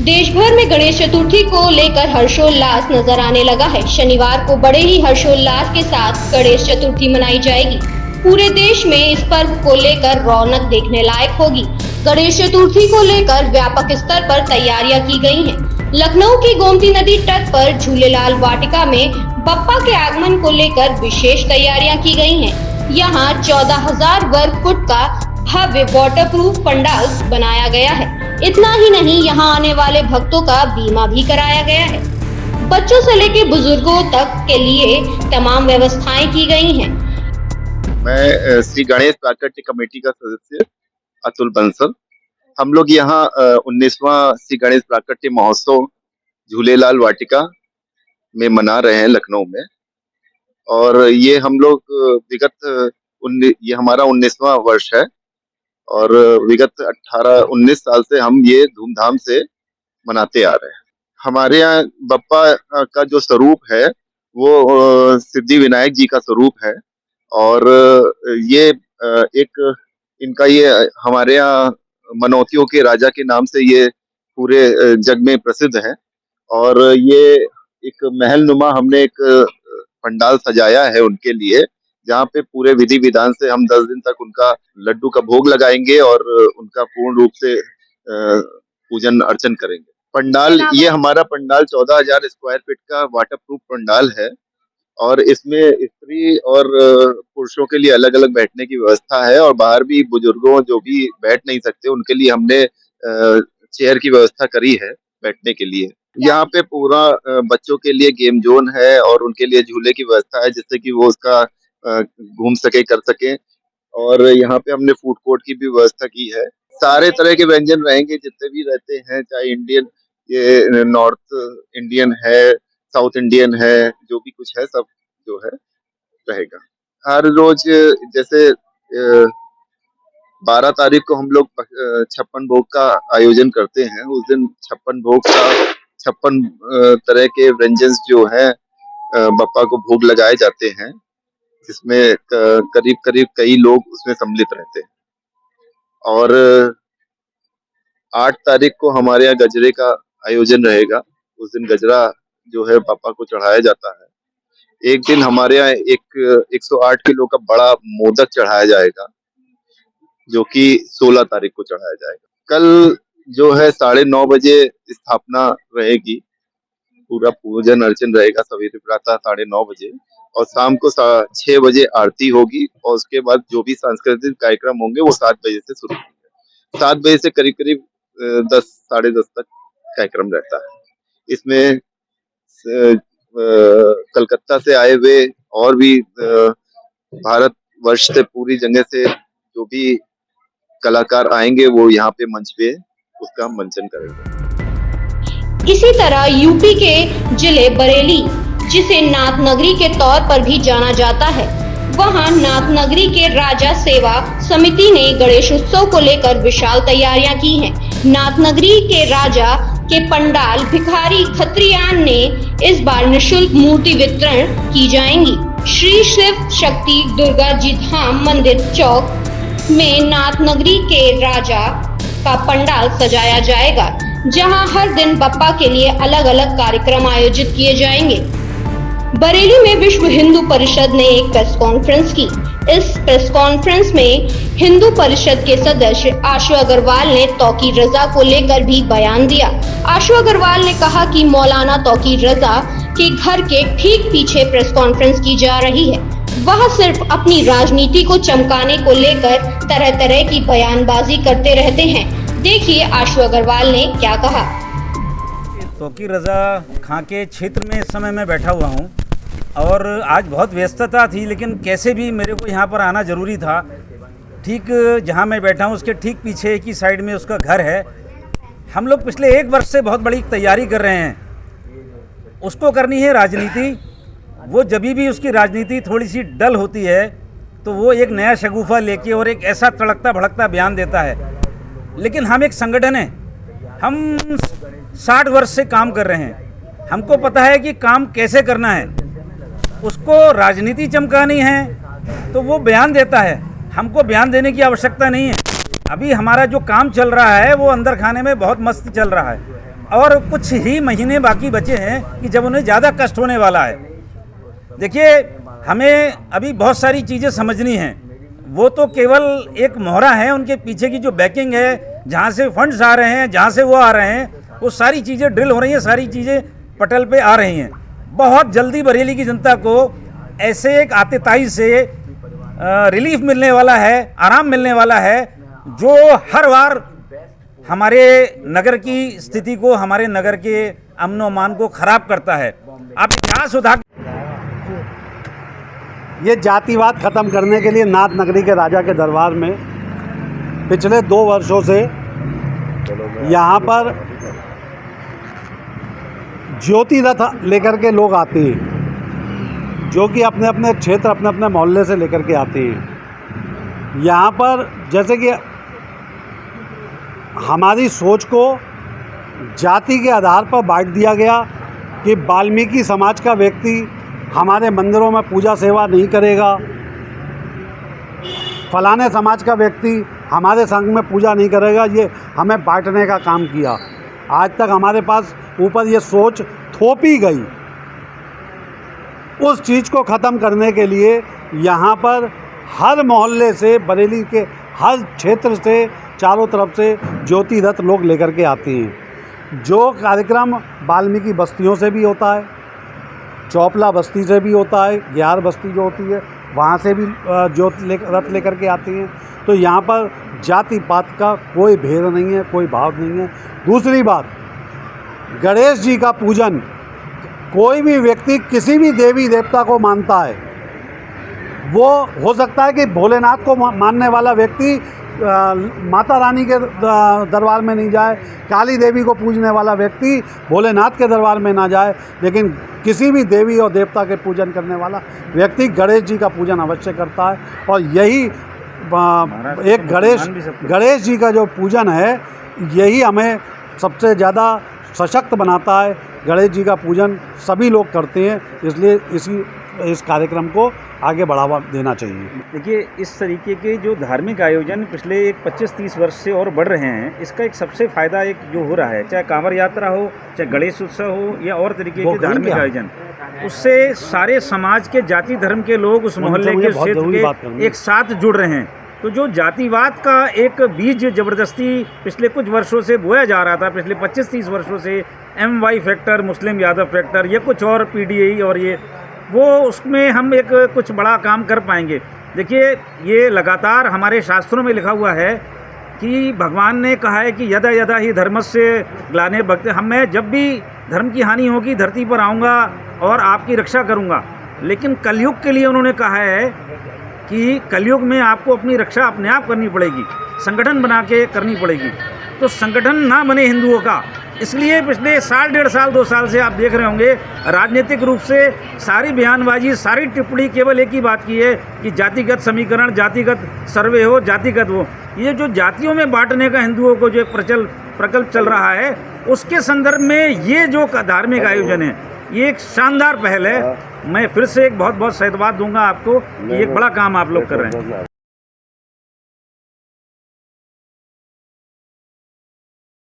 देश भर में गणेश चतुर्थी को लेकर हर्षोल्लास नजर आने लगा है। शनिवार को बड़े ही हर्षोल्लास के साथ गणेश चतुर्थी मनाई जाएगी। पूरे देश में इस पर्व को लेकर रौनक देखने लायक होगी। गणेश चतुर्थी को लेकर व्यापक स्तर पर तैयारियां की गई हैं। लखनऊ की गोमती नदी तट पर झूलेलाल वाटिका में बप्पा के आगमन को लेकर विशेष तैयारियां की गई हैं। यहाँ 14,000 वर्ग फुट का भव्य वाटरप्रूफ पंडाल बनाया गया है। इतना ही नहीं, यहाँ आने वाले भक्तों का बीमा भी कराया गया है। बच्चों से लेकर बुजुर्गों तक के लिए तमाम व्यवस्थाएं की गई हैं। मैं श्री गणेश प्राकट्य कमेटी का सदस्य अतुल बंसल। हम लोग यहाँ 19वां श्री गणेश प्राकट्य महोत्सव झूलेलाल वाटिका में मना रहे हैं लखनऊ में। और ये हम लोग ये हमारा 19वां वर्ष है और विगत 18-19 साल से हम ये धूमधाम से मनाते आ रहे हैं। हमारे यहाँ बप्पा का जो स्वरूप है वो सिद्धि विनायक जी का स्वरूप है और ये एक इनका ये हमारे यहाँ मनौतियों के राजा के नाम से ये पूरे जग में प्रसिद्ध है। और ये एक महल नुमा हमने एक पंडाल सजाया है उनके लिए, जहाँ पे पूरे विधि विधान से हम 10 दिन तक उनका लड्डू का भोग लगाएंगे और उनका पूर्ण रूप से पूजन अर्चन करेंगे। पंडाल ये हमारा पंडाल 14,000 स्क्वायर फीट का वाटरप्रूफ पंडाल है और इसमें स्त्री और पुरुषों के लिए अलग अलग बैठने की व्यवस्था है और बाहर भी बुजुर्गों जो भी बैठ नहीं सकते उनके लिए हमने चेयर की व्यवस्था करी है बैठने के लिए। यहाँ पे पूरा बच्चों के लिए गेम जोन है और उनके लिए झूले की व्यवस्था है जिससे कि वो उसका घूम सके कर सके। और यहाँ पे हमने फूड कोर्ट की भी व्यवस्था की है। सारे तरह के व्यंजन रहेंगे जितने भी रहते हैं, चाहे इंडियन, ये नॉर्थ इंडियन है, साउथ इंडियन है, जो भी कुछ है सब जो है रहेगा। हर रोज जैसे 12 तारीख को हम लोग 56 भोग का आयोजन करते हैं। उस दिन 56 भोग का 56 तरह के व्यंजन जो है बप्पा को भोग लगाए जाते हैं, जिसमें करीब करीब कई लोग उसमें सम्मिलित रहते हैं। और 8 तारीख को हमारे यहाँ गजरे का आयोजन रहेगा। उस दिन गजरा जो है पापा को चढ़ाया जाता है। एक दिन हमारे यहाँ 108 किलो का बड़ा मोदक चढ़ाया जाएगा जो कि 16 तारीख को चढ़ाया जाएगा। कल जो है 9:30 बजे स्थापना रहेगी, पूरा पूजन अर्चन रहेगा सवेरे प्रातः 9:30 बजे और शाम को 6 बजे आरती होगी और उसके बाद जो भी सांस्कृतिक कार्यक्रम होंगे वो 7 बजे से शुरू होंगे। 7 बजे से करीब करीब 10 साढ़े 10 तक कार्यक्रम रहता है। इसमें कलकत्ता से आए हुए और भी भारत वर्ष से पूरी जगह से जो भी कलाकार आएंगे वो यहाँ पे मंच पे उसका मंचन करेंगे। इसी तरह यूपी के जिले बरेली, जिसे नाथ नगरी के तौर पर भी जाना जाता है, वहां नाथ नगरी के राजा सेवा समिति ने गणेश उत्सव को लेकर विशाल तैयारियां की हैं। नाथ नगरी के राजा के पंडाल भिखारी खत्रियान ने इस बार निःशुल्क मूर्ति वितरण की जाएंगी। श्री शिव शक्ति दुर्गा जी धाम मंदिर चौक में नाथ नगरी के राजा का पंडाल सजाया जाएगा, जहां हर दिन बप्पा के लिए अलग अलग कार्यक्रम आयोजित किए जाएंगे। बरेली में विश्व हिंदू परिषद ने एक प्रेस कॉन्फ्रेंस की। इस प्रेस कॉन्फ्रेंस में हिंदू परिषद के सदस्य आशु अग्रवाल ने तौकीर रजा को लेकर भी बयान दिया। आशु अग्रवाल ने कहा कि मौलाना तौकीर रजा के घर के ठीक पीछे प्रेस कॉन्फ्रेंस की जा रही है। वह सिर्फ अपनी राजनीति को चमकाने को लेकर तरह तरह की बयानबाजी करते रहते हैं। देखिए आशु अग्रवाल ने क्या कहा। तौकीर रजा खां के क्षेत्र में इस समय मैं बैठा हुआ हूं और आज बहुत व्यस्तता थी, लेकिन कैसे भी मेरे को यहां पर आना ज़रूरी था। ठीक जहां मैं बैठा हूं उसके ठीक पीछे एक ही साइड में उसका घर है। हम लोग पिछले 1 वर्ष से बहुत बड़ी तैयारी कर रहे हैं। उसको करनी है राजनीति। वो जब भी उसकी राजनीति थोड़ी सी डल होती है तो वो एक नया शगुफा लेके और एक ऐसा तड़कता भड़कता बयान देता है। लेकिन हम एक संगठन है, हम 60 वर्ष से काम कर रहे हैं। हमको पता है कि काम कैसे करना है। उसको राजनीति चमकानी है तो वो बयान देता है, हमको बयान देने की आवश्यकता नहीं है। अभी हमारा जो काम चल रहा है वो अंदर खाने में बहुत मस्त चल रहा है। और कुछ ही महीने बाकी बचे हैं कि जब उन्हें ज़्यादा कष्ट होने वाला है। देखिए, हमें अभी बहुत सारी चीज़ें समझनी हैं। वो तो केवल एक मोहरा है, उनके पीछे की जो बैकिंग है, जहाँ से फंड्स आ रहे हैं, जहाँ से वो आ रहे हैं, वो सारी चीज़ें ड्रिल हो रही हैं, सारी चीज़ें पटल पे आ रही हैं। बहुत जल्दी बरेली की जनता को ऐसे एक आतिताई से रिलीफ मिलने वाला है, आराम मिलने वाला है, जो हर बार हमारे नगर की स्थिति को, हमारे नगर के अमन व अमान को खराब करता है। आप इतिहास उठा, ये जातिवाद ख़त्म करने के लिए नाथ नगरी के राजा के दरबार में पिछले 2 वर्षों से यहाँ पर ज्योति रथ लेकर के लोग आते हैं, जो कि अपने अपने क्षेत्र, अपने अपने मोहल्ले से लेकर के आते हैं। यहाँ पर जैसे कि हमारी सोच को जाति के आधार पर बांट दिया गया कि वाल्मीकि समाज का व्यक्ति हमारे मंदिरों में पूजा सेवा नहीं करेगा, फलाने समाज का व्यक्ति हमारे संघ में पूजा नहीं करेगा। ये हमें बांटने का काम किया। आज तक हमारे पास ऊपर ये सोच थोपी गई। उस चीज़ को ख़त्म करने के लिए यहाँ पर हर मोहल्ले से, बरेली के हर क्षेत्र से, चारों तरफ से ज्योति रथ लोग लेकर के आते हैं। जो कार्यक्रम वाल्मीकि बस्तियों से भी होता है, चौपला बस्ती से भी होता है, ग्यार बस्ती जो होती है वहाँ से भी रथ लेकर के आती हैं। तो यहाँ पर जाति पात का कोई भेद नहीं है, कोई भाव नहीं है। दूसरी बात, गणेश जी का पूजन कोई भी व्यक्ति किसी भी देवी देवता को मानता है, वो हो सकता है कि भोलेनाथ को मानने वाला व्यक्ति माता रानी के दरबार में नहीं जाए, काली देवी को पूजने वाला व्यक्ति भोलेनाथ के दरबार में ना जाए, लेकिन किसी भी देवी और देवता के पूजन करने वाला व्यक्ति गणेश जी का पूजन अवश्य करता है। और यही एक गणेश जी का जो पूजन है, यही हमें सबसे ज़्यादा सशक्त बनाता है। गणेश जी का पूजन सभी लोग करते हैं, इसलिए इस कार्यक्रम को आगे बढ़ावा देना चाहिए। देखिए, इस तरीके के जो धार्मिक आयोजन पिछले 25-30 वर्ष से और बढ़ रहे हैं, इसका एक सबसे फ़ायदा एक जो हो रहा है, चाहे कांवड़ यात्रा हो, चाहे गणेश उत्सव हो, या और तरीके के धार्मिक आयोजन, उससे सारे समाज के, जाति धर्म के लोग उस मोहल्ले के, क्षेत्र के एक साथ जुड़ रहे हैं। तो जो जातिवाद का एक बीज ज़बरदस्ती पिछले कुछ वर्षों से बोया जा रहा था, पिछले 25-30 वर्षों से, MY factor, Muslim Yadav factor, या कुछ और PDI और ये, वो उसमें हम एक कुछ बड़ा काम कर पाएंगे। देखिए, ये लगातार हमारे शास्त्रों में लिखा हुआ है कि भगवान ने कहा है कि यदा यदा ही धर्मस्य ग्लाने भक्त, मैं जब भी धर्म की हानि होगी धरती पर आऊँगा और आपकी रक्षा करूँगा। लेकिन कलयुग के लिए उन्होंने कहा है कि कलयुग में आपको अपनी रक्षा अपने आप करनी पड़ेगी, संगठन बना के करनी पड़ेगी। तो संगठन ना बने हिंदुओं का, इसलिए पिछले साल, 1.5 साल, 2 साल से आप देख रहे होंगे राजनीतिक रूप से सारी बयानबाजी, सारी टिप्पणी केवल एक ही बात की है कि जातिगत समीकरण, जातिगत सर्वे हो, जातिगत वो। ये जो जातियों में बांटने का हिंदुओं को जो प्रकल्प चल रहा है, उसके संदर्भ में ये जो धार्मिक आयोजन है, ये एक शानदार पहल है। मैं फिर से एक बहुत बहुत साधुवाद दूंगा आपको कि एक बड़ा काम आप लोग कर रहे हैं।